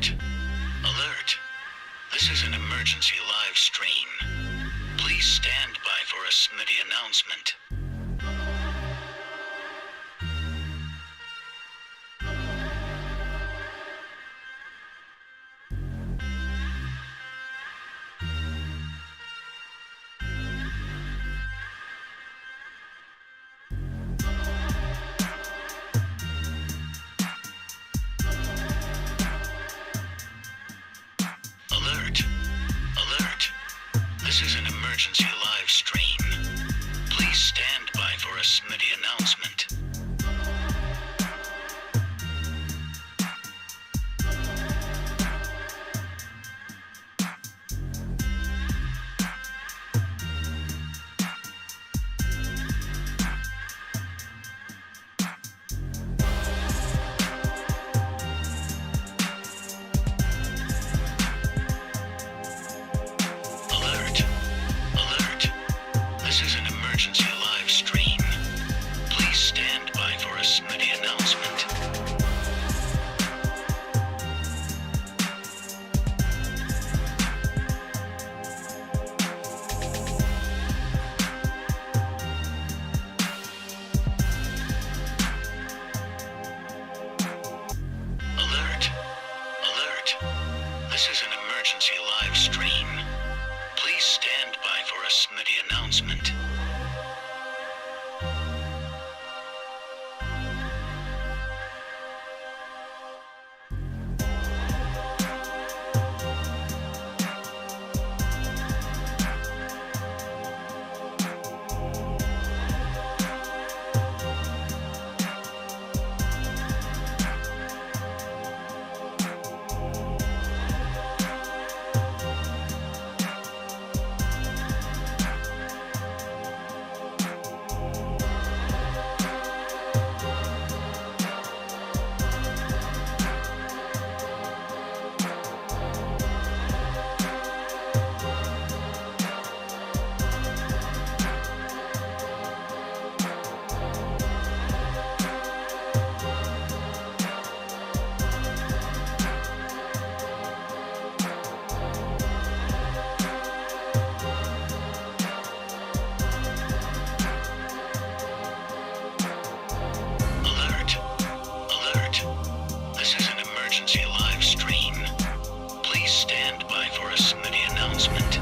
Alert! Alert! This is an emergency live stream. Please stand by for a Smitty announcement. Alert! Alert! This is an emergency live stream. Please stand by for a Smitty announcement. Alert! Alert! This is an emergency live stream. Please stand by for a Smitty announcement. Alert! Alert! This is an emergency live stream. Please stand by for a Smitty announcement. Alert! Alert! This is an emergency live stream. Please stand by for a Smitty announcement.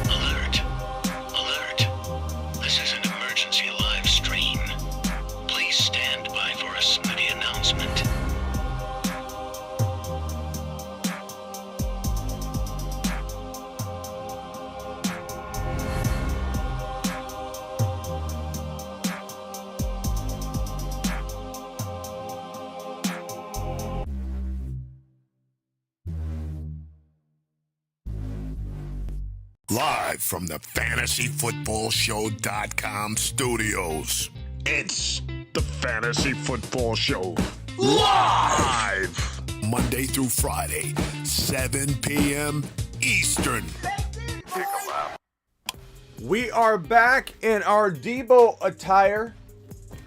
Alert! Alert! This is an emergency live stream. Please stand by for a Smitty announcement. Live from the FantasyFootballShow.com studios. It's the Fantasy Football Show. Live! Monday through Friday, 7 p.m. Eastern. We are back in our Deebo attire,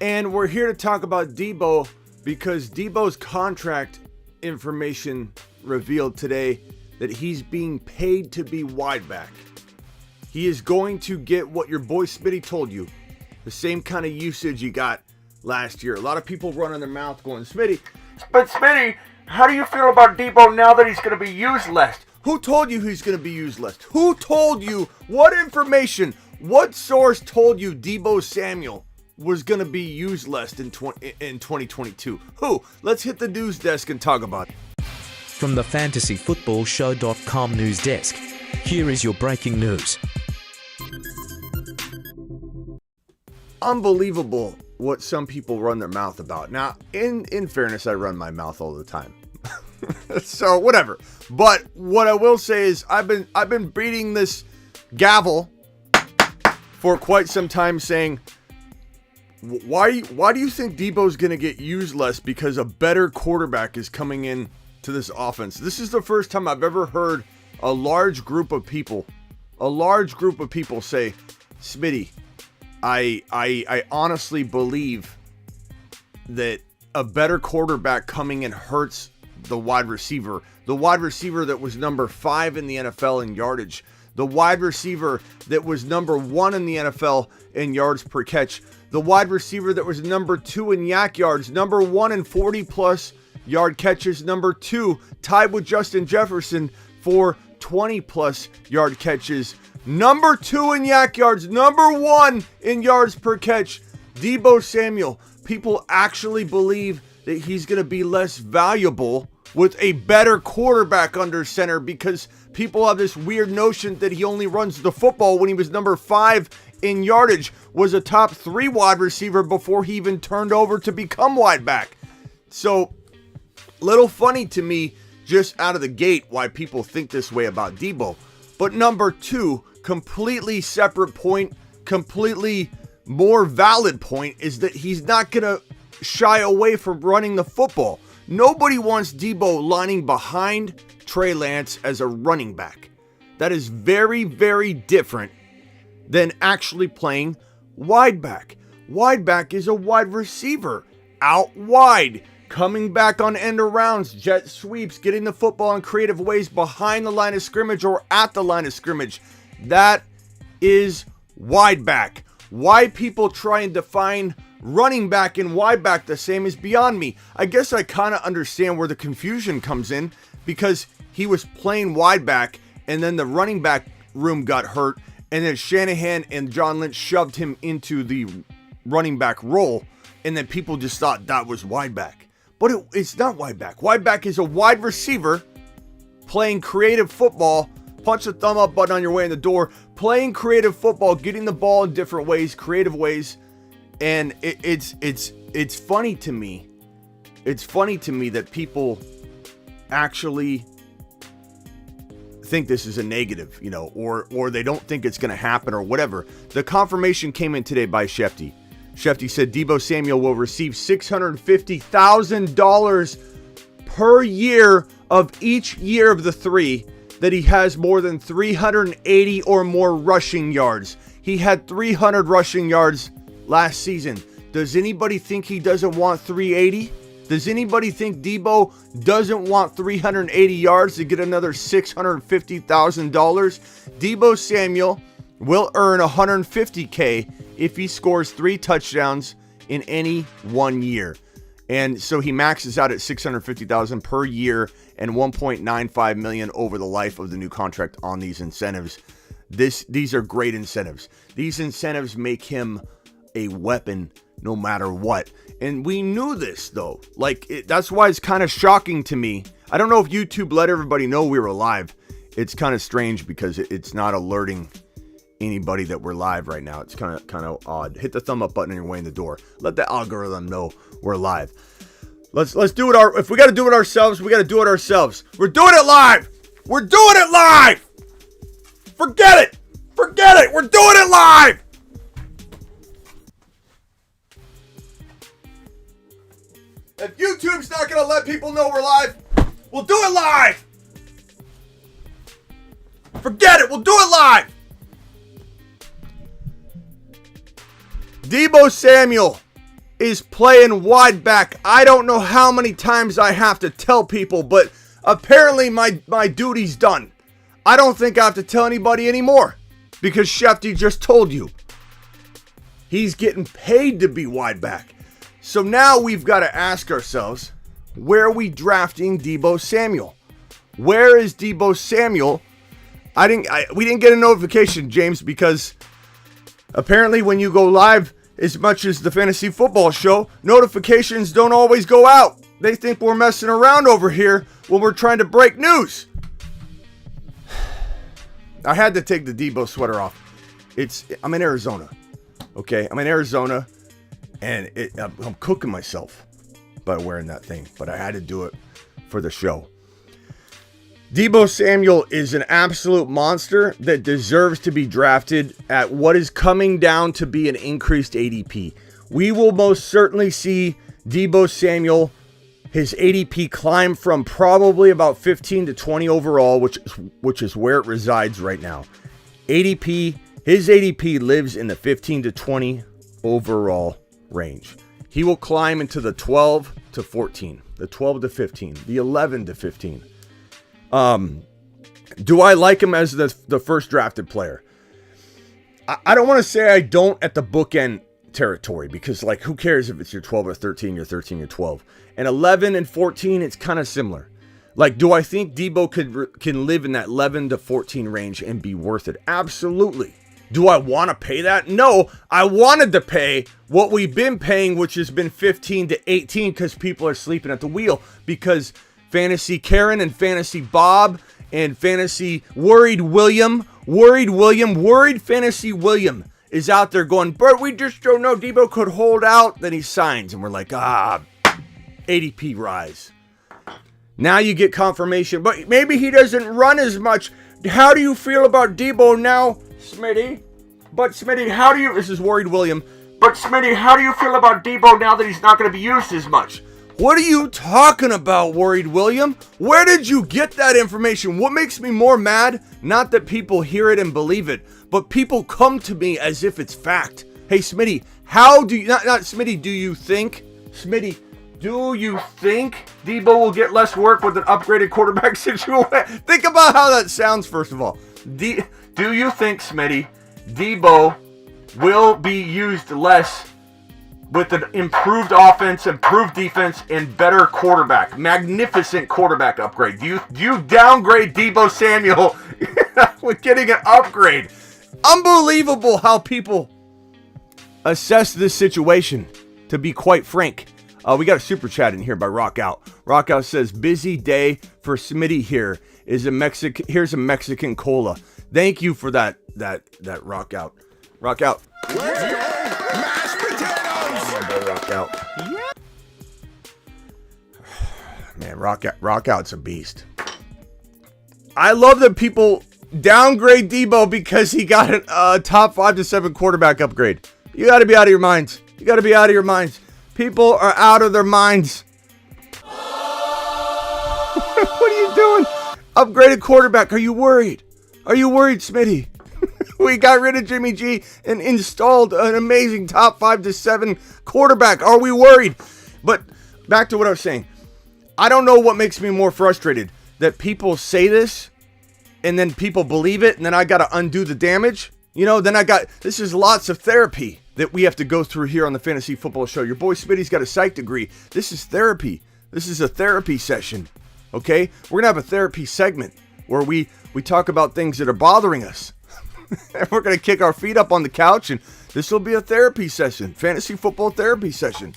and we're here to talk about Deebo because Deebo's contract information revealed today that he's being paid to be wide back. He is going to get what your boy Smitty told you, the same kind of usage you got last year. A lot of people running their mouth going, Smitty, but Smitty, how do you feel about Deebo now that he's going to be used less? Who told you he's going to be used less? Who told you? What information? What source told you Deebo Samuel was going to be used less in 2022? Who? Let's hit the news desk and talk about it. From the FantasyFootballShow.com news desk, here is your breaking news. Unbelievable what some people run their mouth about. Now, in fairness, I run my mouth all the time. So whatever. But what I will say is I've been beating this gavel for quite some time saying, why do you think Deebo's going to get used less because a better quarterback is coming in to this offense? This is the first time I've ever heard a large group of people say, Smitty, I honestly believe that a better quarterback coming in hurts the wide receiver that was number 5 in the NFL in yardage, the wide receiver that was number 1 in the NFL in yards per catch, the wide receiver that was number 2 in yak yards, number 1 in 40-plus yard catches, number 2, tied with Justin Jefferson for 20-plus yard catches, number 2 in yak yards, number 1 in yards per catch, Deebo Samuel. People actually believe that he's going to be less valuable with a better quarterback under center because people have this weird notion that he only runs the football when he was number 5 in yardage, was a top 3 wide receiver before he even turned over to become wide back. So, little funny to me just out of the gate why people think this way about Deebo. But number 2, completely separate point, completely more valid point, is that he's not going to shy away from running the football. Nobody wants Deebo lining behind Trey Lance as a running back. That is very, very different than actually playing wide back. Wide back is a wide receiver, out wide, coming back on end arounds, jet sweeps, getting the football in creative ways behind the line of scrimmage or at the line of scrimmage. That is wide back. Why people try and define running back and wide back the same is beyond me. I guess I kind of understand where the confusion comes in because he was playing wide back and then the running back room got hurt and then Shanahan and John Lynch shoved him into the running back role and then people just thought that was wide back. But it's not wide back. Wide back is a wide receiver playing creative football. Punch the thumb up button on your way in the door. Playing creative football, getting the ball in different ways, creative ways. And it's funny to me. It's funny to me that people actually think this is a negative, or they don't think it's going to happen or whatever. The confirmation came in today by Shefty. Shefty said Deebo Samuel will receive $650,000 per year of each year of the 3 that he has more than 380 or more rushing yards. He had 300 rushing yards last season. Does anybody think he doesn't want 380? Does anybody think Deebo doesn't want 380 yards to get another $650,000? Deebo Samuel will earn $150K if he scores 3 touchdowns in any 1 year. And so he maxes out at $650,000 per year and $1.95 million over the life of the new contract on these incentives. These are great incentives. These incentives make him a weapon no matter what. And we knew this though. That's why it's kind of shocking to me. I don't know if YouTube let everybody know we were live. It's kind of strange because it's not alerting anybody that we're live right now. It's kind of odd. Hit the thumb up button on your way in the door. Let the algorithm know we're live. Let's do it. If we got to do it ourselves, we got to do it ourselves. We're doing it live. We're doing it live. Forget it. We're doing it live. If YouTube's not going to let people know we're live, we'll do it live. Forget it. We'll do it live. Deebo Samuel is playing wide back. I don't know how many times I have to tell people, but apparently my duty's done. I don't think I have to tell anybody anymore because Shefty just told you. He's getting paid to be wide back. So now we've got to ask ourselves, where are we drafting Deebo Samuel? Where is Deebo Samuel? We didn't get a notification, James, because apparently when you go live, as much as the fantasy football show, notifications don't always go out. They think we're messing around over here when we're trying to break news. I had to take the Deebo sweater off. I'm in Arizona. Okay, I'm in Arizona, and I'm cooking myself by wearing that thing. But I had to do it for the show. Deebo Samuel is an absolute monster that deserves to be drafted at what is coming down to be an increased ADP. We will most certainly see Deebo Samuel, his ADP climb from probably about 15 to 20 overall, which is where it resides right now. His ADP lives in the 15 to 20 overall range. He will climb into the 12 to 14, the 12 to 15, the 11 to 15. Do I like him as the first drafted player? I don't want to say I don't at the bookend territory, because like, who cares if it's your 12 or 13, your 13 or 12, and 11 and 14, it's kind of similar. Like, do I think Deebo can live in that 11 to 14 range and be worth it? Absolutely. Do I want to pay that? No, I wanted to pay what we've been paying, which has been 15 to 18, because people are sleeping at the wheel, because Fantasy Karen and Fantasy Bob and Fantasy Worried Fantasy William is out there going, but we just don't know, Deebo could hold out. Then he signs, and we're like, ADP rise. Now you get confirmation, but maybe he doesn't run as much. How do you feel about Deebo now, Smitty? This is Worried William. But Smitty, how do you feel about Deebo now that he's not going to be used as much? What are you talking about, Worried William? Where did you get that information? What makes me more mad? Not that people hear it and believe it, but people come to me as if it's fact. Hey, Smitty, how do you, not Smitty, do you think, Smitty, do you think Deebo will get less work with an upgraded quarterback situation? Think about how that sounds, first of all. Do you think, Smitty, Deebo will be used less with an improved offense, improved defense, and better quarterback? Magnificent quarterback upgrade. Do you downgrade Deebo Samuel with getting an upgrade? Unbelievable how people assess this situation, to be quite frank. We got a super chat in here by Rockout. Rockout says, busy day for Smitty here. Here's a Mexican cola. Thank you for that Rockout. Rockout. Let's go! Mashed potatoes! Rockout. Yeah. Man, Rockout's a beast. I love that people downgrade Deebo because he got a top 5 to 7 quarterback upgrade. You got to be out of your minds. People are out of their minds. What are you doing? Upgraded quarterback. Are you worried? Smitty? We got rid of Jimmy G and installed an amazing top 5 to 7 quarterback. Are we worried? But back to what I was saying. I don't know what makes me more frustrated. That people say this and then people believe it, and then I got to undo the damage. This is lots of therapy that we have to go through here on the Fantasy Football Show. Your boy Smitty's got a psych degree. This is therapy. This is a therapy session, okay? We're going to have a therapy segment where we talk about things that are bothering us. And we're going to kick our feet up on the couch, and this will be a therapy session, fantasy football therapy session.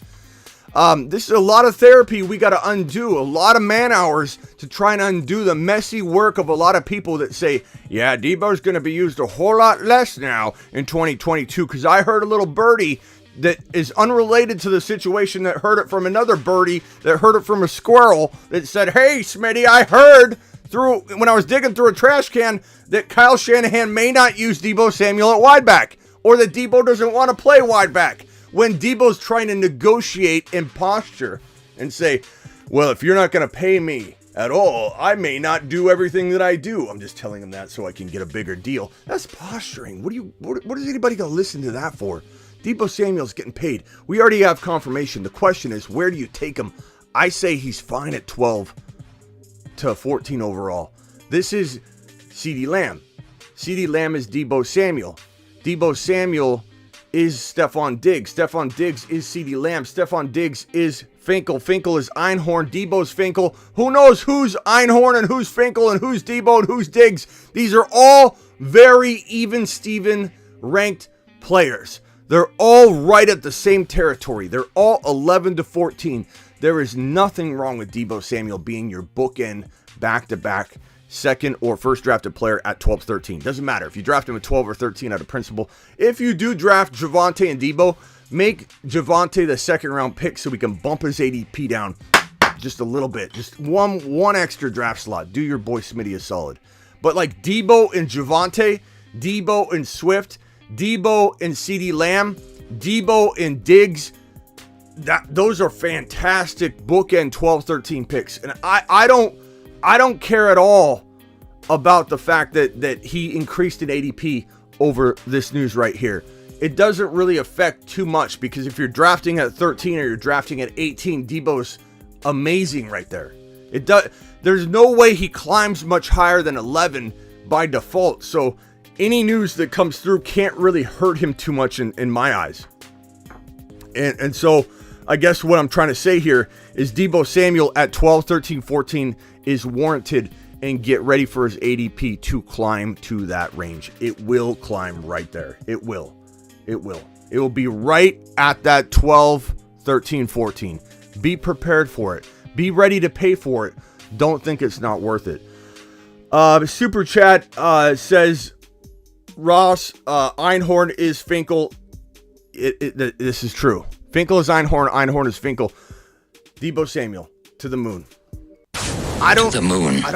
This is a lot of therapy we got to undo, a lot of man hours to try and undo the messy work of a lot of people that say, yeah, Deebo's going to be used a whole lot less now in 2022, because I heard a little birdie that is unrelated to the situation that heard it from another birdie that heard it from a squirrel that said, hey, Smitty, I heard when I was digging through a trash can that Kyle Shanahan may not use Deebo Samuel at wideback, or that Deebo doesn't want to play wideback. When Deebo's trying to negotiate and posture and say, well, if you're not going to pay me at all, I may not do everything that I do. I'm just telling him that so I can get a bigger deal. That's posturing. What is anybody going to listen to that for? Deebo Samuel's getting paid. We already have confirmation. The question is, where do you take him? I say he's fine at 12 to 14 overall. This is CeeDee Lamb. CeeDee Lamb is Deebo Samuel. Deebo Samuel is Stephon Diggs. Stephon Diggs is CeeDee Lamb. Stephon Diggs is Finkel. Finkel is Einhorn. Deebo's Finkel. Who knows who's Einhorn and who's Finkel and who's Deebo and who's Diggs? These are all very even Steven ranked players. They're all right at the same territory. They're all 11 to 14. There is nothing wrong with Deebo Samuel being your bookend back-to-back second or first drafted player at 12-13. Doesn't matter if you draft him at 12 or 13 out of principle. If you do draft Javonte and Deebo, make Javonte the second round pick so we can bump his ADP down just a little bit. Just one extra draft slot. Do your boy Smitty a solid. But like Deebo and Javonte, Deebo and Swift, Deebo and CeeDee Lamb, Deebo and Diggs, those are fantastic bookend 12-13 picks. And I don't care at all about the fact that he increased in ADP over this news right here. It doesn't really affect too much because if you're drafting at 13 or you're drafting at 18, Deebo's amazing right there. There's no way he climbs much higher than 11 by default. So any news that comes through can't really hurt him too much in my eyes. And so I guess what I'm trying to say here is Deebo Samuel at 12, 13, 14 is warranted, and get ready for his ADP to climb to that range. It will climb right there. It will. It will be right at that 12, 13, 14. Be prepared for it. Be ready to pay for it. Don't think it's not worth it. Super Chat says, Ross, Einhorn is Finkel. This is true. Finkel is Einhorn. Einhorn is Finkel. Deebo Samuel to the moon. I don't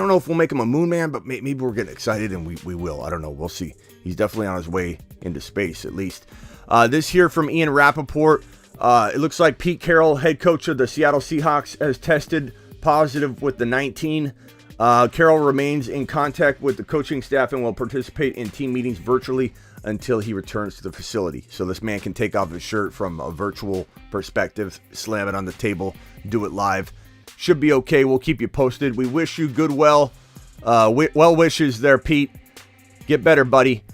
know if we'll make him a moon man, but maybe we're getting excited and we will. I don't know. We'll see. He's definitely on his way into space, at least. This here from Ian Rappaport. It looks like Pete Carroll, head coach of the Seattle Seahawks, has tested positive with the 19. Carroll remains in contact with the coaching staff and will participate in team meetings virtually until he returns to the facility. So this man can take off his shirt from a virtual perspective, slam it on the table, do it live. Should be okay. We'll keep you posted. We wish you good well wishes there, Pete. Get better, buddy.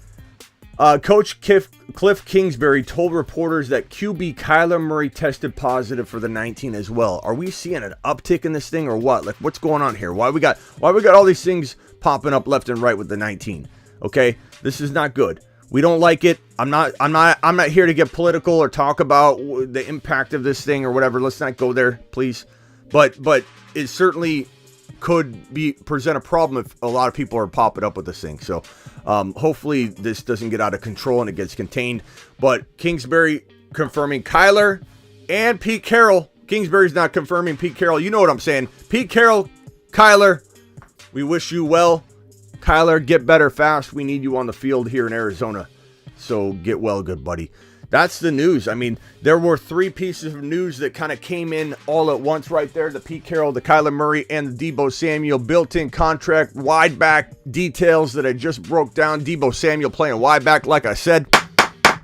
Coach Cliff Kingsbury told reporters that QB Kyler Murray tested positive for the 19 as well. Are we seeing an uptick in this thing or what? Like, what's going on here? Why we got all these things popping up left and right with the 19? Okay, this is not good. We don't like it. I'm not here to get political or talk about the impact of this thing or whatever. Let's not go there, please. But it certainly could present a problem if a lot of people are popping up with this thing. So hopefully this doesn't get out of control and it gets contained. But Kingsbury confirming Kyler and Pete Carroll. Kingsbury's not confirming Pete Carroll. You know what I'm saying. Pete Carroll, Kyler, we wish you well. Kyler, get better fast. We need you on the field here in Arizona. So get well, good buddy. That's the news. I mean, there were 3 pieces of news that kind of came in all at once right there. The Pete Carroll, the Kyler Murray, and the Deebo Samuel built-in contract wide back details that I just broke down. Deebo Samuel playing wide back, like I said.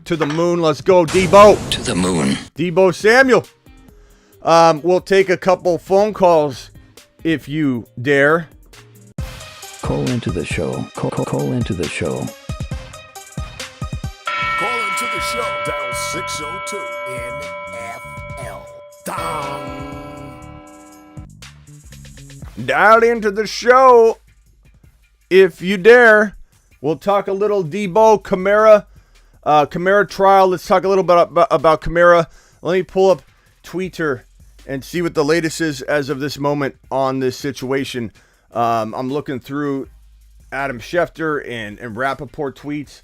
To the moon. Let's go, Deebo. To the moon. Deebo Samuel. We'll take a couple phone calls if you dare. Call into the show. Call into the show. Call into the show. Dial 602 NFL. Dong. Dial into the show if you dare. We'll talk a little Deebo Kamara trial. Let's talk a little bit about Kamara. Let me pull up Twitter and see what the latest is as of this moment on this situation. I'm looking through Adam Schefter and Rappaport tweets,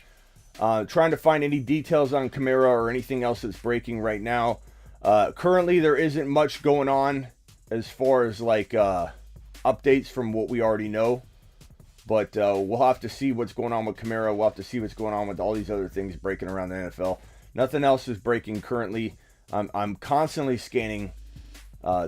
trying to find any details on Kamara or anything else that's breaking right now. Currently, there isn't much going on as far as like updates from what we already know. But we'll have to see what's going on with Kamara. We'll have to see what's going on with all these other things breaking around the NFL. Nothing else is breaking currently. I'm constantly scanning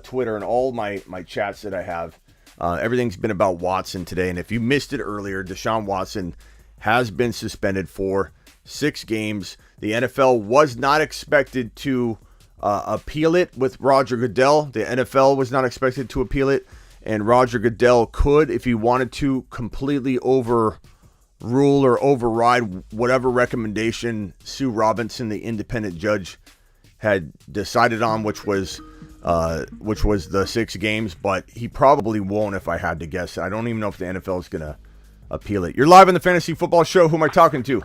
Twitter and all my chats that I have. Everything's been about Watson today. And if you missed it earlier, Deshaun Watson has been suspended for 6 games. The NFL was not expected to appeal it with Roger Goodell. The NFL was not expected to appeal it. And Roger Goodell could, if he wanted to, completely overrule or override whatever recommendation Sue Robinson, the independent judge, had decided on, which was the 6 games. But he probably won't, if I had to guess. I don't even know if the NFL is going to appeal it. You're live on the Fantasy Football Show. Who am I talking to?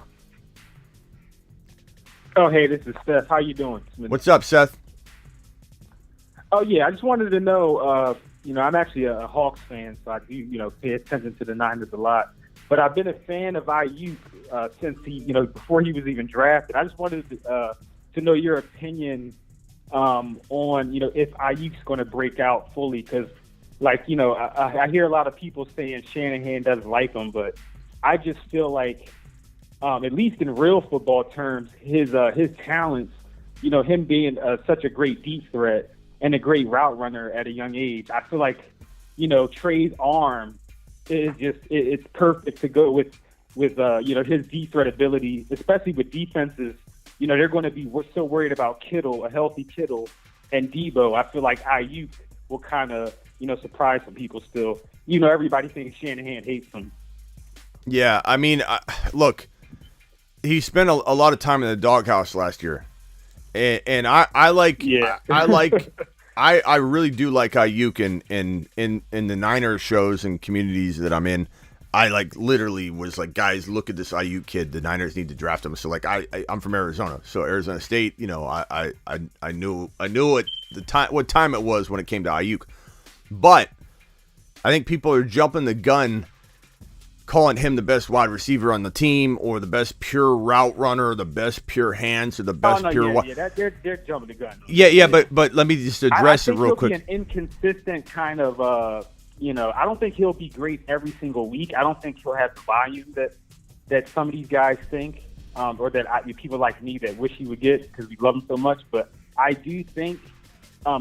Oh, hey, this is Seth. How you doing? What's up, Seth? Oh, yeah, I just wanted to know, I'm actually a Hawks fan, so I do, pay attention to the Niners a lot. But I've been a fan of IU since he, before he was even drafted. I just wanted to know your opinion on, if IU's going to break out fully, because like, I hear a lot of people saying Shanahan doesn't like him, but I just feel like, at least in real football terms, his talents, him being such a great deep threat and a great route runner at a young age, I feel like, Trey's arm is just it's perfect to go with his deep threat ability, especially with defenses. They're going to be so worried about Kittle, a healthy Kittle, and Deebo. I feel like Ayuk will kind of surprise some people still. Everybody thinks Shanahan hates him. Yeah, I mean, look, he spent a lot of time in the doghouse last year, and I like, yeah. I really do like Ayuk in the Niners shows and communities that I'm in. I literally was like, guys, look at this Ayuk kid. The Niners need to draft him. So I'm from Arizona, so Arizona State. I knew what time it was when it came to Ayuk, but I think people are jumping the gun, calling him the best wide receiver on the team, or the best pure route runner, or the best pure hands, or the best pure. They're jumping the gun. Yeah, but let me just address it real quick. I think he'll be an inconsistent kind of. I don't think he'll be great every single week. I don't think he'll have the volume that some of these guys think, or that people like me that wish he would get because we love him so much. But I do think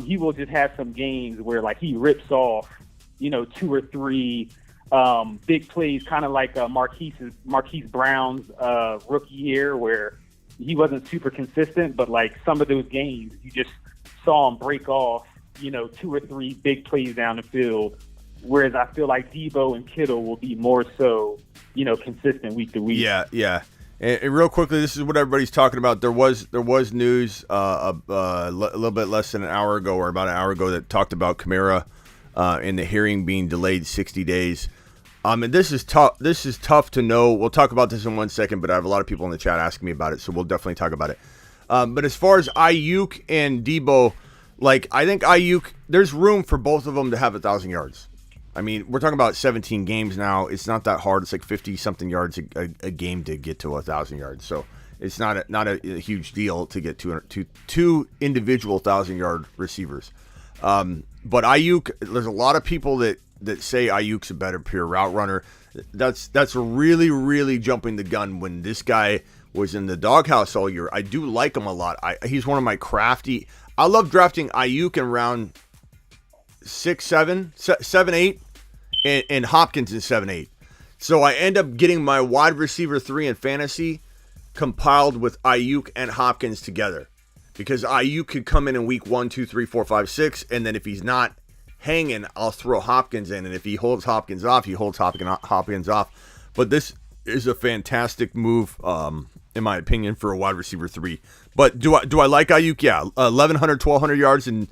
he will just have some games where he rips off, 2 or 3 big plays, kind of like Marquise Brown's rookie year, where he wasn't super consistent, but some of those games you just saw him break off, 2 or 3 big plays down the field. Whereas I feel like Deebo and Kittle will be more so, consistent week to week. Yeah. And real quickly, this is what everybody's talking about. There was news a little bit less than an hour ago, or about an hour ago, that talked about Kamara and the hearing being delayed 60 days. And this is tough. This is tough to know. We'll talk about this in 1 second, but I have a lot of people in the chat asking me about it, so we'll definitely talk about it. But as far as Ayuk and Deebo, I think Ayuk, there's room for both of them to have 1,000 yards. I mean, we're talking about 17 games now. It's not that hard. It's 50-something yards a game to get to 1,000 yards. So it's not a huge deal to get two individual 1,000-yard receivers. But Ayuk, there's a lot of people that say Ayuk's a better pure route runner. That's really, really jumping the gun when this guy was in the doghouse all year. I do like him a lot. He's one of my crafty. I love drafting Ayuk in round 6, 7, 8, and Hopkins in 7, 8. So I end up getting my wide receiver 3 in fantasy compiled with Ayuk and Hopkins together, because Ayuk could come in week 1, 2, 3, 4, 5, 6, and then if he's not hanging, I'll throw Hopkins in, and if he holds Hopkins off, he holds Hopkins off. But this is a fantastic move, in my opinion, for a wide receiver 3. But do I like Ayuk? Yeah, 1,100, 1,200 yards and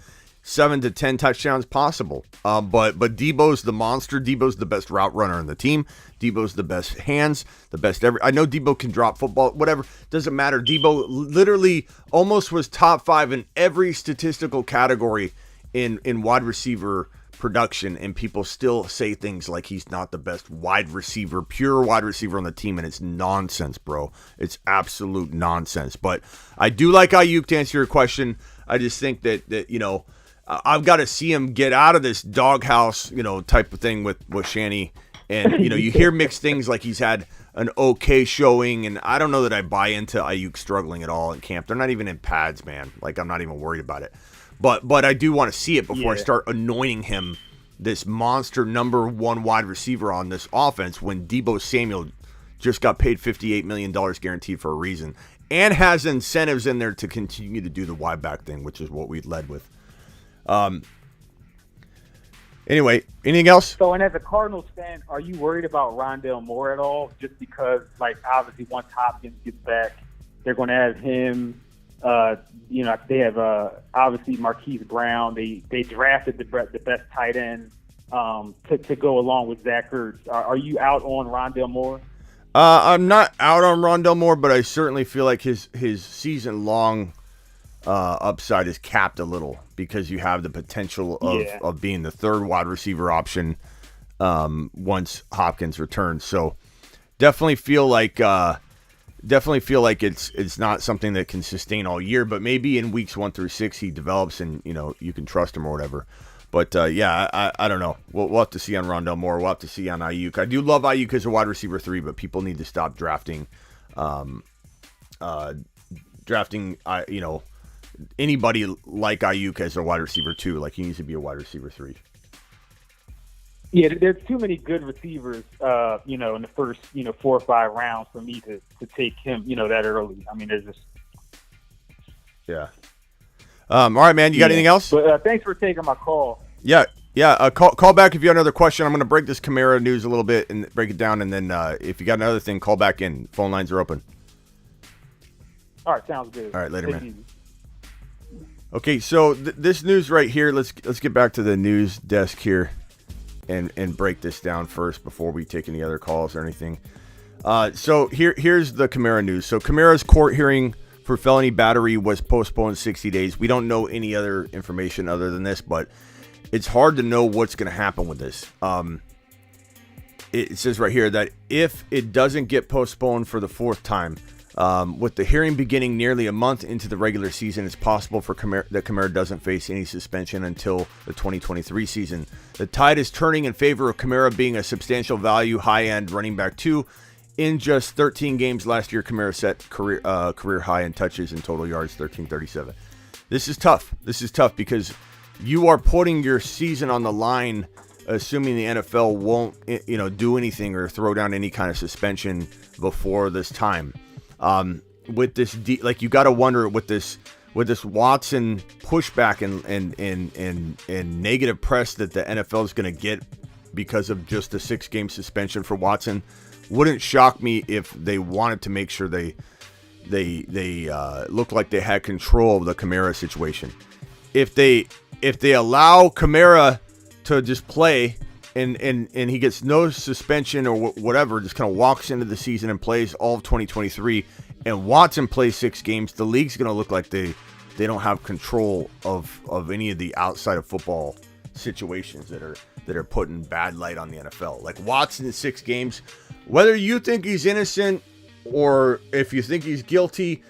7 to 10 touchdowns possible. But Deebo's the monster. Deebo's the best route runner on the team. Deebo's the best hands, the best I know Deebo can drop football, whatever. Doesn't matter. Deebo literally almost was top 5 in every statistical category in wide receiver production, and people still say things like he's not the best pure wide receiver on the team, and it's nonsense, bro. It's absolute nonsense. But I do like Ayuk, to answer your question. I just think that I've got to see him get out of this doghouse, type of thing with Shanny. And, you hear mixed things, like he's had an okay showing, and I don't know that I buy into Ayuk struggling at all in camp. They're not even in pads, man. I'm not even worried about it. But I do want to see it before I start anointing him this monster number 1 wide receiver on this offense, when Deebo Samuel just got paid $58 million guaranteed for a reason, and has incentives in there to continue to do the wide back thing, which is what we led with. Anyway, anything else? So, and as a Cardinals fan, are you worried about Rondale Moore at all? Just because, obviously, once Hopkins gets back, they're going to have him. They have obviously Marquise Brown. They drafted the best tight end to go along with Zach Ertz. Are you out on Rondale Moore? I'm not out on Rondale Moore, but I certainly feel like his season-long upside is capped a little, because you have the potential of being the 3rd wide receiver option once Hopkins returns. So definitely feel like it's not something that can sustain all year, but maybe in weeks 1 through 6 he develops, and you can trust him or whatever. But I don't know. We'll have to see on Rondell Moore. We'll have to see on Ayuk. I do love Ayuk as a wide receiver 3, but people need to stop drafting anybody like Ayuk as a wide receiver 2. Like, he needs to be a wide receiver 3. Yeah, there's too many good receivers, in the first, 4 or 5 rounds for me to take him, that early. I mean, there's just. Yeah. All right, man. You got anything else? But thanks for taking my call. Yeah. Call back if you have another question. I'm going to break this Kamara news a little bit and break it down, and then if you got another thing, call back in. Phone lines are open. All right, sounds good. All right, later, Take it man. easy. Okay, so this news right here. Let's get back to the news desk here, and break this down first before we take any other calls or anything. So here's the Kamara news. So Kamara's court hearing for felony battery was postponed 60 days. We don't know any other information other than this, but it's hard to know what's going to happen with this. It says right here that if it doesn't get postponed for the 4th time, with the hearing beginning nearly a month into the regular season, it's possible for Kamara doesn't face any suspension until the 2023 season. The tide is turning in favor of Kamara being a substantial value high-end running back 2. In just 13 games last year, Kamara set career high in touches and total yards, 1337. This is tough. Because you are putting your season on the line, assuming the NFL won't, do anything or throw down any kind of suspension before this time. With this, you got to wonder with this Watson pushback and negative press that the NFL is going to get because of just a 6-game suspension for Watson. Wouldn't shock me if they wanted to make sure they looked like they had control of the Kamara situation. If they allow Kamara to just play and he gets no suspension or whatever, just kind of walks into the season and plays all of 2023, and Watson plays 6 games, the league's going to look like they don't have control of any of the outside of football situations that are putting bad light on the NFL. Like Watson in 6 games, whether you think he's innocent or if you think he's guilty,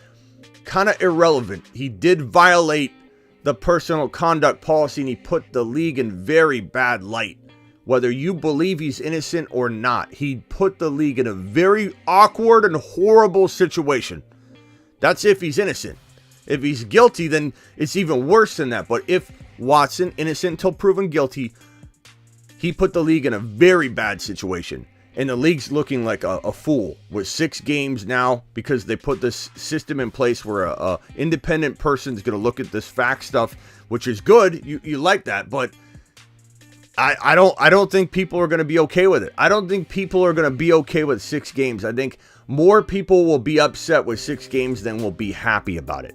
kind of irrelevant. He did violate the personal conduct policy and he put the league in very bad light. Whether you believe he's innocent or not, he put the league in a very awkward and horrible situation. That's if he's innocent. If he's guilty, then it's even worse than that. But if Watson, innocent until proven guilty, he put the league in a very bad situation. And the league's looking like a fool with 6 games now because they put this system in place where a independent person is going to look at this fact stuff, which is good. You like that, but I don't think people are going to be okay with it. I don't think people are going to be okay with 6 games. I think more people will be upset with 6 games than will be happy about it.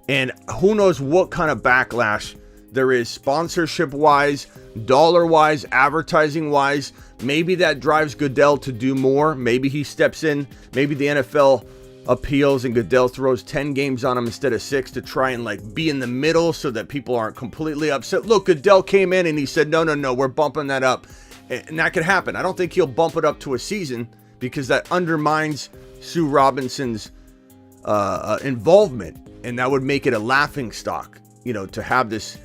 And who knows what kind of backlash there is sponsorship-wise, dollar-wise, advertising-wise. Maybe that drives Goodell to do more. Maybe he steps in. Maybe the NFL appeals and Goodell throws 10 games on him instead of 6 to try and be in the middle so that people aren't completely upset. Look, Goodell came in and he said, no, we're bumping that up. And that could happen. I don't think he'll bump it up to a season because that undermines Sue Robinson's involvement. And that would make it a laughingstock, to have this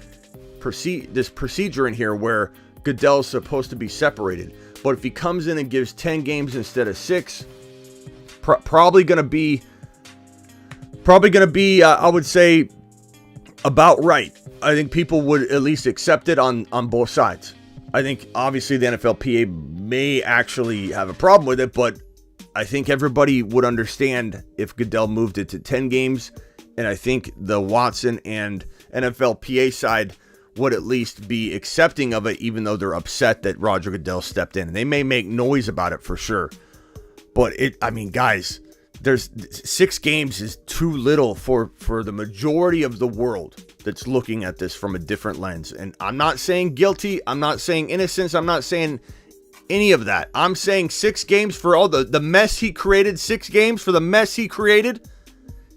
procedure in here where Goodell's supposed to be separated. But if he comes in and gives 10 games instead of 6, probably going to be, I would say, about right. I think people would at least accept it on both sides. I think obviously the NFLPA may actually have a problem with it, but I think everybody would understand if Goodell moved it to 10 games. And I think the Watson and NFLPA side would at least be accepting of it, even though they're upset that Roger Goodell stepped in. They may make noise about it for sure. But guys, there's 6 games is too little for the majority of the world that's looking at this from a different lens. And I'm not saying guilty. I'm not saying innocence. I'm not saying any of that. I'm saying 6 games for all the mess he created. 6 games for the mess he created.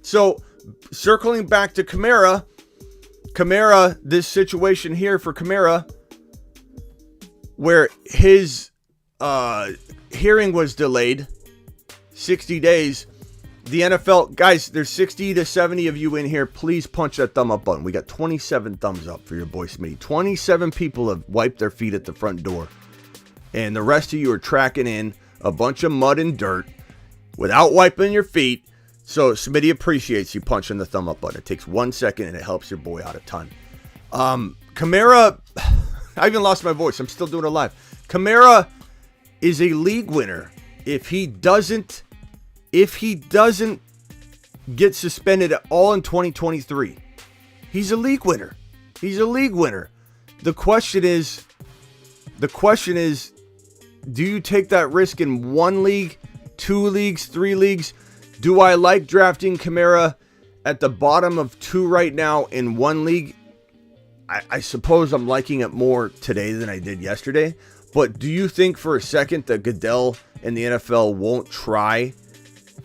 So circling back to Kamara, this situation here for Kamara, where his hearing was delayed 60 days, the NFL, guys, there's 60 to 70 of you in here. Please punch that thumb up button. We got 27 thumbs up for your boy Smitty. 27 people have wiped their feet at the front door. And the rest of you are tracking in a bunch of mud and dirt without wiping your feet. So Smitty appreciates you punching the thumb up button. It takes 1 second and it helps your boy out a ton. Kamara, I even lost my voice. I'm still doing it live. Kamara is a league winner if he doesn't get suspended at all in 2023. He's a league winner. He's a league winner. The question is, do you take that risk in 1 league, 2 leagues, 3 leagues? Do I like drafting Kamara at the bottom of 2 right now in 1 league? I suppose I'm liking it more today than I did yesterday. But do you think for a second that Goodell and the NFL won't try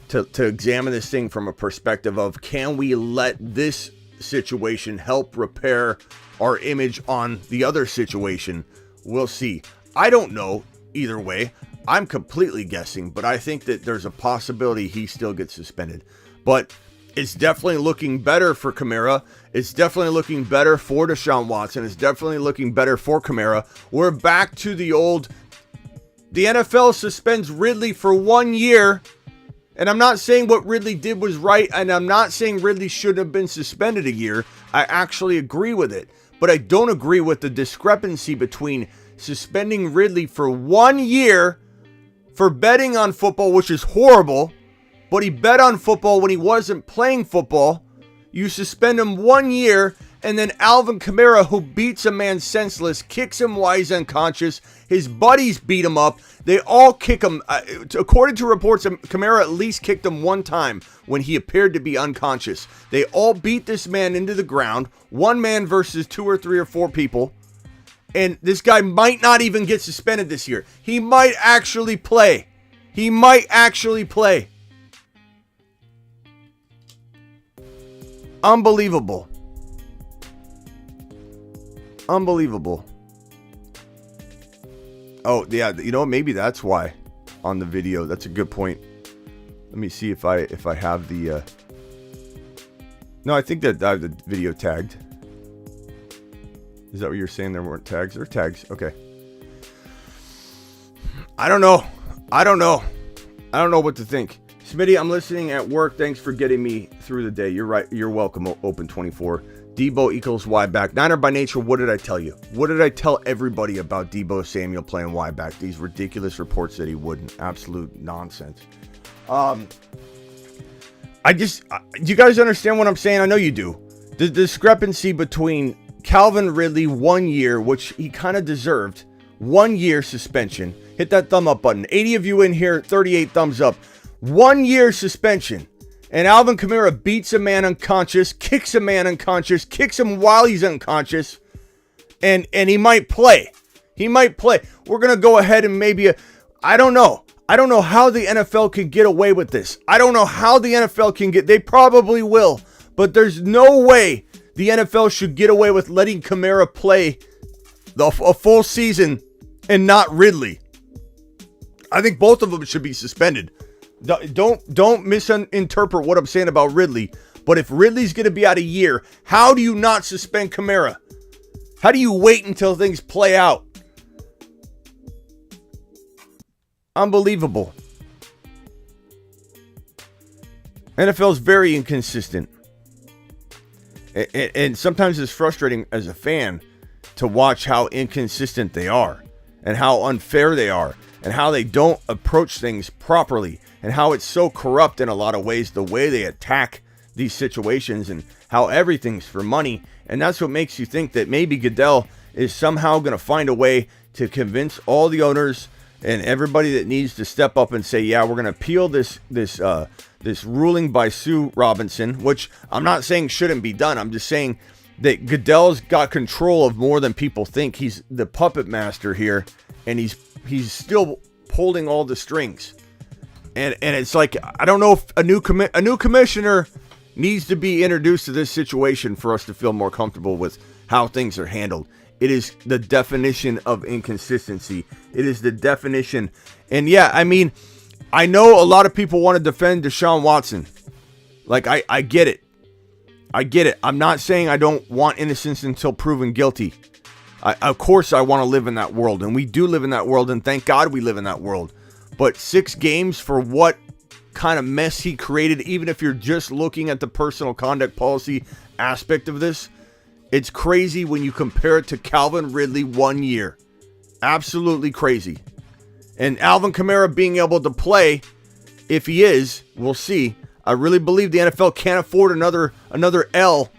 to examine this thing from a perspective of, can we let this situation help repair our image on the other situation? We'll see. I don't know either way. I'm completely guessing, but I think that there's a possibility he still gets suspended. But it's definitely looking better for Kamara. It's definitely looking better for Deshaun Watson. It's definitely looking better for Kamara. We're back to the old, the NFL suspends Ridley for 1 year. And I'm not saying what Ridley did was right, and I'm not saying Ridley should have been suspended a year. I actually agree with it. But I don't agree with the discrepancy between suspending Ridley for 1 year for betting on football, which is horrible, but he bet on football when he wasn't playing football. You suspend him 1 year, and then Alvin Kamara, who beats a man senseless, kicks him while he's unconscious. His buddies beat him up. They all kick him. According to reports, Kamara at least kicked him 1 time when he appeared to be unconscious. They all beat this man into the ground. 1 man versus 2 or 3 or 4 people. And this guy might not even get suspended this year. He might actually play. He might actually play. Unbelievable. Unbelievable. Oh, yeah, you know, maybe that's why on the video. That's a good point. Let me see if I have the No, I think that I have the video tagged. Is that what you're saying? There weren't tags? There are tags. Okay. I don't know. I don't know what to think. Smitty, I'm listening at work. Thanks for getting me through the day. You're right. You're welcome, Open24. Deebo equals Y back. Niner by nature, what did I tell you? What did I tell everybody about Deebo Samuel playing Y back? These ridiculous reports that he wouldn't. Absolute nonsense. Do you guys understand what I'm saying? I know you do. The discrepancy between Calvin Ridley 1 year, which he kind of deserved, 1 year suspension. Hit that thumb up button. 80 of you in here, 38 thumbs up. 1 year suspension. And Alvin Kamara beats a man unconscious, kicks a man unconscious, kicks him while he's unconscious, and he might play. He might play. We're going to go ahead and maybe, I don't know. I don't know how the NFL can get away with this. I don't know how the NFL can they probably will, but there's no way the NFL should get away with letting Kamara play a full season and not Ridley. I think both of them should be suspended. Don't misinterpret what I'm saying about Ridley. But if Ridley's going to be out a year, how do you not suspend Kamara? How do you wait until things play out? Unbelievable. NFL's very inconsistent. And sometimes it's frustrating as a fan to watch how inconsistent they are and how unfair they are and how they don't approach things properly and how it's so corrupt in a lot of ways, the way they attack these situations and how everything's for money. And that's what makes you think that maybe Goodell is somehow going to find a way to convince all the owners and everybody that needs to step up and say, yeah, we're going to appeal this ruling by Sue Robinson, which I'm not saying shouldn't be done. I'm just saying that Goodell's got control of more than people think. He's the puppet master here, and he's still holding all the strings. And it's like, I don't know if a new commissioner needs to be introduced to this situation for us to feel more comfortable with how things are handled. It is the definition of inconsistency. It is the definition. And yeah, I mean, I know a lot of people want to defend Deshaun Watson. Like, I get it. I get it. I'm not saying I don't want innocence until proven guilty. Of course I want to live in that world, and we do live in that world, and thank God we live in that world. But 6 games for what kind of mess he created, even if you're just looking at the personal conduct policy aspect of this, it's crazy when you compare it to Calvin Ridley 1 year. Absolutely crazy. And Alvin Kamara being able to play, if he is, we'll see. I really believe the NFL can't afford another L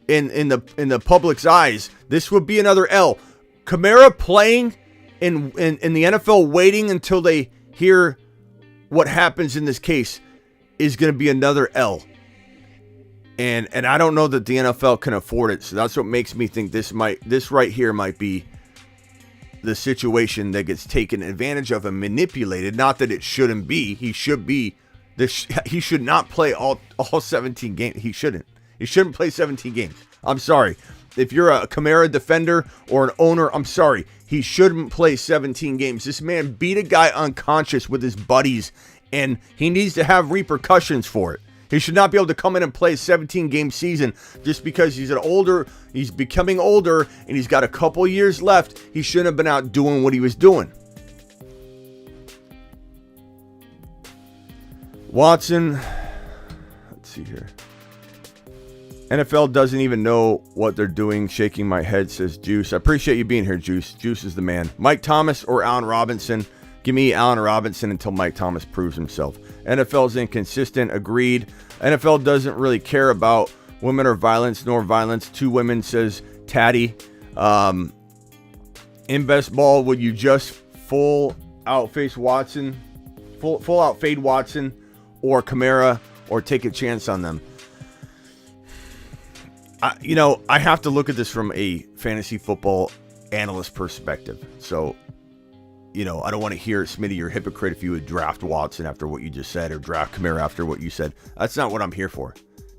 in the public's eyes. This would be another L. Kamara playing in the NFL, waiting until they hear what happens in this case, is going to be another L. And I don't know that the NFL can afford it. So that's what makes me think this right here might be the situation that gets taken advantage of and manipulated. Not that it shouldn't be. He should be. He should not play all 17 games. He shouldn't. He shouldn't play 17 games. I'm sorry. If you're a Kamara defender or an owner, I'm sorry. He shouldn't play 17 games. This man beat a guy unconscious with his buddies, and he needs to have repercussions for it. He should not be able to come in and play a 17-game season just because he's becoming older, and he's got a couple years left. He shouldn't have been out doing what he was doing. Watson, let's see here. NFL doesn't even know what they're doing. Shaking my head, says Juice. I appreciate you being here, Juice. Juice is the man. Mike Thomas or Allen Robinson? Give me Allen Robinson until Mike Thomas proves himself. NFL's inconsistent. Agreed. NFL doesn't really care about women or violence nor violence. 2 women, says Tatty. In best ball, would you just full out face Watson, full out fade Watson or Kamara, or take a chance on them? I have to look at this from a fantasy football analyst perspective. So, I don't want to hear, Smitty, you're a hypocrite if you would draft Watson after what you just said, or draft Kamara after what you said. That's not what I'm here for.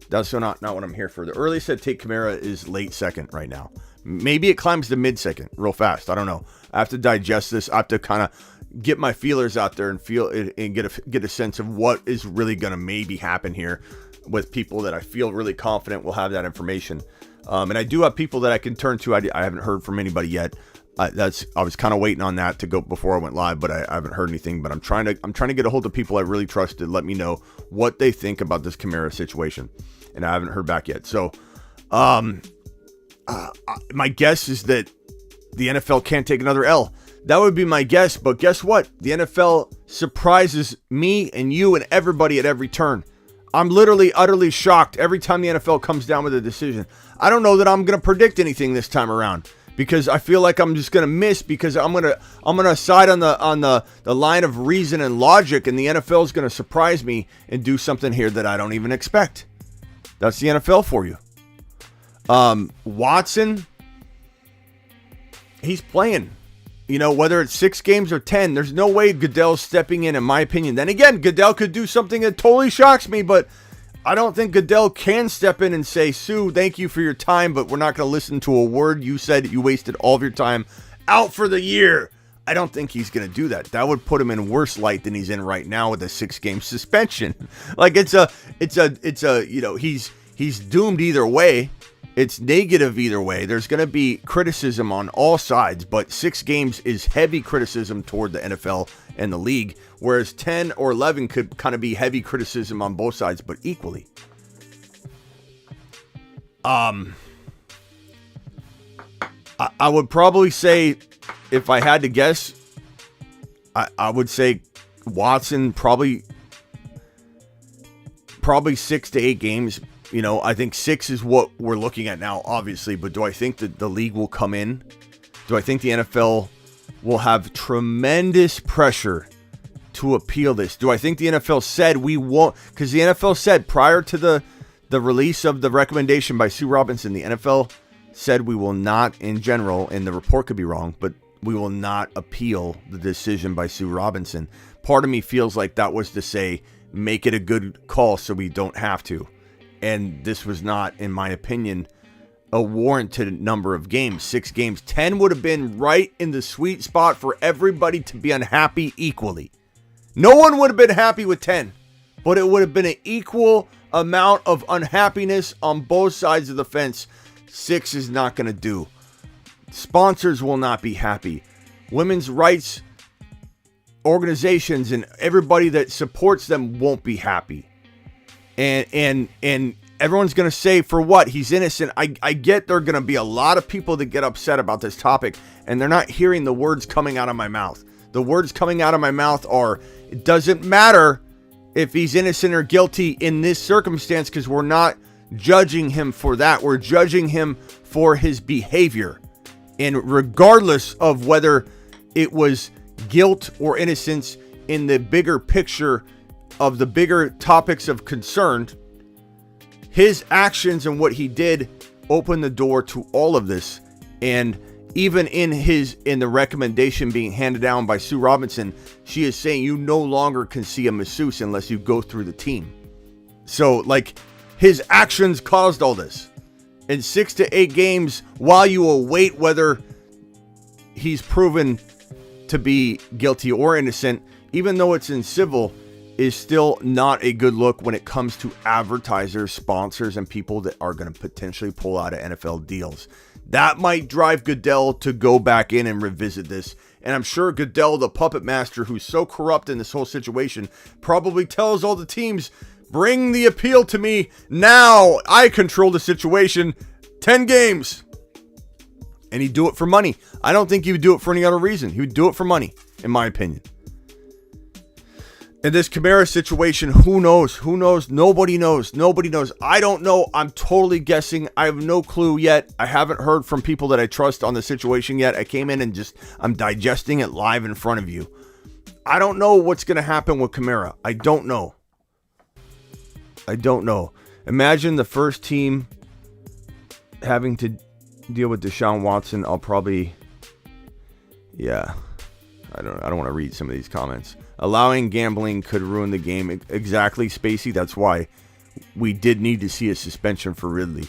That's not what I'm here for. The earliest I'd take Kamara is late second right now. Maybe it climbs to mid second real fast. I don't know. I have to digest this. I have to kind of get my feelers out there and feel it and get a sense of what is really going to maybe happen here with people that I feel really confident will have that information. And I do have people that I can turn to. I haven't heard from anybody yet. I was kind of waiting on that to go before I went live, but I haven't heard anything. But I'm trying to get a hold of people I really trust to let me know what they think about this Kamara situation, and I haven't heard back yet. So, my guess is that the NFL can't take another L. That would be my guess. But guess what? The NFL surprises me and you and everybody at every turn. I'm literally utterly shocked every time the NFL comes down with a decision. I don't know that I'm going to predict anything this time around, because I feel like I'm just going to miss, because I'm going to side on the line of reason and logic, and the NFL is going to surprise me and do something here that I don't even expect. That's the NFL for you. Watson, he's playing. Whether it's 6 games or 10, there's no way Goodell's stepping in my opinion. Then again, Goodell could do something that totally shocks me, but I don't think Goodell can step in and say, Sue, thank you for your time, but we're not going to listen to a word you said. You wasted all of your time. Out for the year. I don't think he's going to do that. That would put him in worse light than he's in right now with a 6-game suspension. Like he's doomed either way. It's negative either way. There's going to be criticism on all sides, but 6 games is heavy criticism toward the NFL and the league, whereas 10 or 11 could kind of be heavy criticism on both sides, but equally. I would probably say, if I had to guess, I would say Watson probably 6 to 8 games. I think 6 is what we're looking at now, obviously. But do I think that the league will come in? Do I think the NFL will have tremendous pressure to appeal this? Do I think the NFL said we won't? Because the NFL said prior to the release of the recommendation by Sue Robinson, the NFL said we will not, in general, and the report could be wrong, but we will not appeal the decision by Sue Robinson. Part of me feels like that was to say, make it a good call so we don't have to. And this was not, in my opinion, a warranted number of games. 6 games. 10 would have been right in the sweet spot for everybody to be unhappy equally. No one would have been happy with 10. but it would have been an equal amount of unhappiness on both sides of the fence. 6 is not going to do. Sponsors will not be happy. Women's rights organizations and everybody that supports them won't be happy. And everyone's going to say, for what? He's innocent. I get there are going to be a lot of people that get upset about this topic, and they're not hearing the words coming out of my mouth. The words coming out of my mouth are, it doesn't matter if he's innocent or guilty in this circumstance, because we're not judging him for that. We're judging him for his behavior. And regardless of whether it was guilt or innocence, in the bigger picture of the bigger topics of concern, his actions and what he did opened the door to all of this. And even in the recommendation being handed down by Sue Robinson, she is saying you no longer can see a masseuse unless you go through the team. So, like, his actions caused all this. In 6 to 8 games, while you await whether he's proven to be guilty or innocent, even though it's in civil, is still not a good look when it comes to advertisers, sponsors, and people that are going to potentially pull out of NFL deals. That might drive Goodell to go back in and revisit this. And I'm sure Goodell, the puppet master who's so corrupt in this whole situation, probably tells all the teams, bring the appeal to me now. I control the situation. 10 games. And he'd do it for money. I don't think he would do it for any other reason. He would do it for money, in my opinion. In this Kamara situation, who knows? Who knows? Nobody knows. Nobody knows. I don't know. I'm totally guessing. I have no clue yet. I haven't heard from people that I trust on the situation yet. I came in and I'm digesting it live in front of you. I don't know what's going to happen with Kamara. I don't know. Imagine the first team having to deal with Deshaun Watson. I don't want to read some of these comments. Allowing gambling could ruin the game. Exactly, Spacey. That's why we did need to see a suspension for Ridley.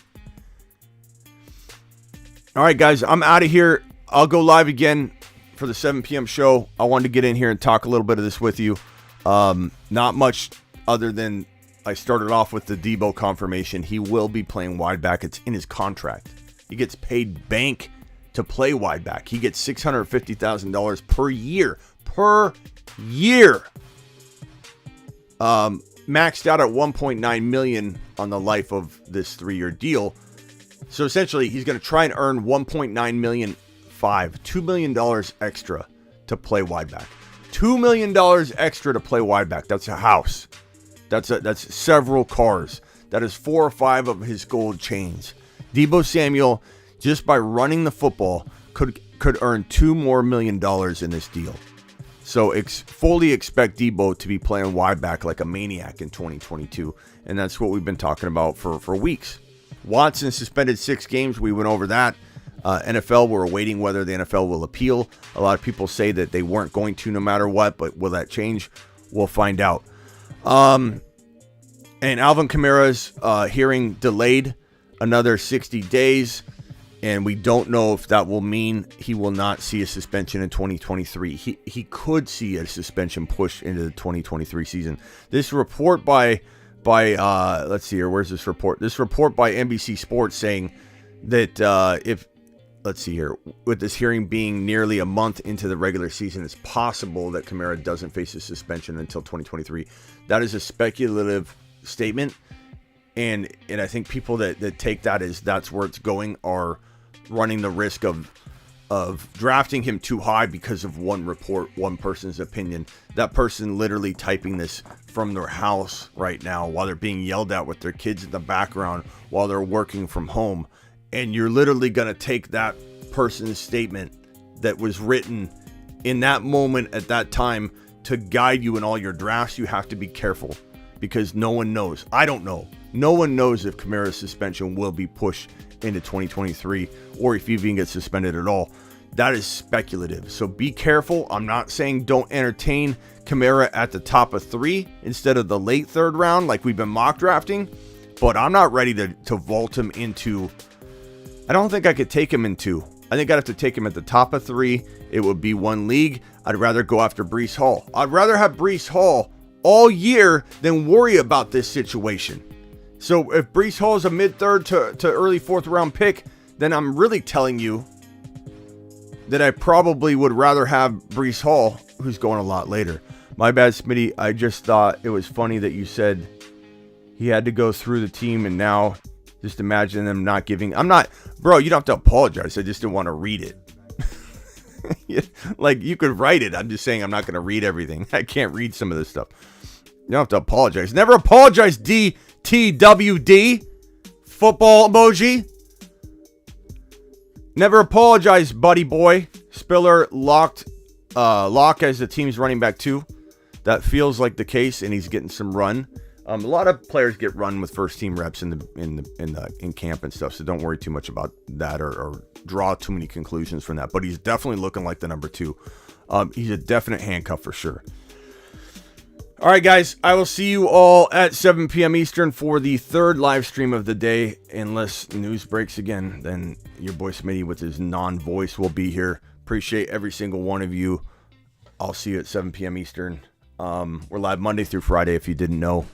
All right, guys, I'm out of here. I'll go live again for the 7 p.m. show. I wanted to get in here and talk a little bit of this with you. Not much other than I started off with the Deebo confirmation. He will be playing wide back. It's in his contract. He gets paid bank to play wide back. He gets $650,000 per year. Maxed out at $1.9 million on the life of this 3-year deal. So essentially, he's going to try and earn $1.9 million, $2 million extra to play wide back. $2 million extra to play wide back. That's a house. That's several cars. That is 4 or 5 of his gold chains. Deebo Samuel, just by running the football, could earn $2 more million in this deal. So fully expect Deebo to be playing wide back like a maniac in 2022. And that's what we've been talking about for weeks. Watson suspended 6 games. We went over that. NFL, we're awaiting whether the NFL will appeal. A lot of people say that they weren't going to no matter what, but will that change? We'll find out. And Alvin Kamara's hearing delayed another 60 days. And we don't know if that will mean he will not see a suspension in 2023. He could see a suspension pushed into the 2023 season. This report by let's see here. Where's this report? This report by NBC Sports saying that with this hearing being nearly a month into the regular season, it's possible that Kamara doesn't face a suspension until 2023. That is a speculative statement. And I think people that take that as that's where it's going are running the risk of drafting him too high because of one report, one person's opinion. That person literally typing this from their house right now while they're being yelled at with their kids in the background while they're working from home. And you're literally going to take that person's statement that was written in that moment at that time to guide you in all your drafts. You have to be careful because no one knows. I don't know. No one knows if Kamara's suspension will be pushed into 2023 or if he even gets suspended at all. That is speculative. So be careful. I'm not saying don't entertain Kamara at the top of 3 instead of the late 3rd round like we've been mock drafting, but I'm not ready to vault him into. I don't think I could take him in 2. I think I'd have to take him at the top of 3. It would be one league. I'd rather go after Breece Hall. I'd rather have Breece Hall all year than worry about this situation. So if Breece Hall is a mid-third to early 4th round pick, then I'm really telling you that I probably would rather have Breece Hall, who's going a lot later. My bad, Smitty. I just thought it was funny that you said he had to go through the team, and now just imagine them not giving. I'm not, bro, you don't have to apologize. I just didn't want to read it. Like, you could write it. I'm just saying I'm not going to read everything. I can't read some of this stuff. You don't have to apologize. Never apologize, DTWD. Football emoji. Never apologize, buddy boy. Spiller lock as the team's running back too. That feels like the case, and he's getting some run. A lot of players get run with first team reps in camp and stuff, so don't worry too much about that or draw too many conclusions from that. But he's definitely looking like the number 2. He's a definite handcuff for sure. All right, guys, I will see you all at 7 p.m. Eastern for the 3rd live stream of the day. Unless news breaks again, then your boy Smitty with his non-voice will be here. Appreciate every single one of you. I'll see you at 7 p.m. Eastern. We're live Monday through Friday, if you didn't know.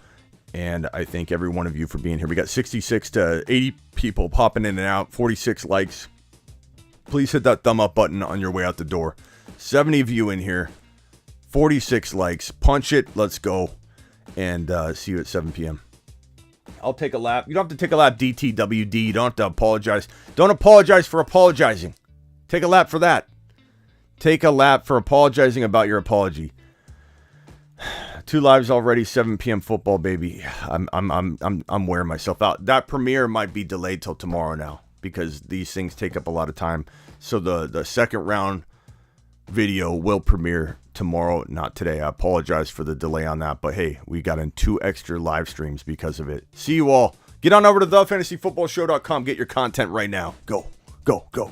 And I thank every one of you for being here. We got 66 to 80 people popping in and out, 46 likes. Please hit that thumb up button on your way out the door. 70 of you in here, 46 likes. Punch it. Let's go. And see you at 7 p.m. I'll take a lap. You don't have to take a lap, DTWD. You don't have to apologize. Don't apologize for apologizing. Take a lap for that. Take a lap for apologizing about your apology. 2 lives already, 7 p.m. football, baby. I'm wearing myself out. That premiere might be delayed till tomorrow now because these things take up a lot of time. So the second round video will premiere tomorrow, not today. I apologize for the delay on that, but hey, we got in 2 extra live streams because of it. See you all. Get on over to thefantasyfootballshow.com. Get your content right now. Go, go, go.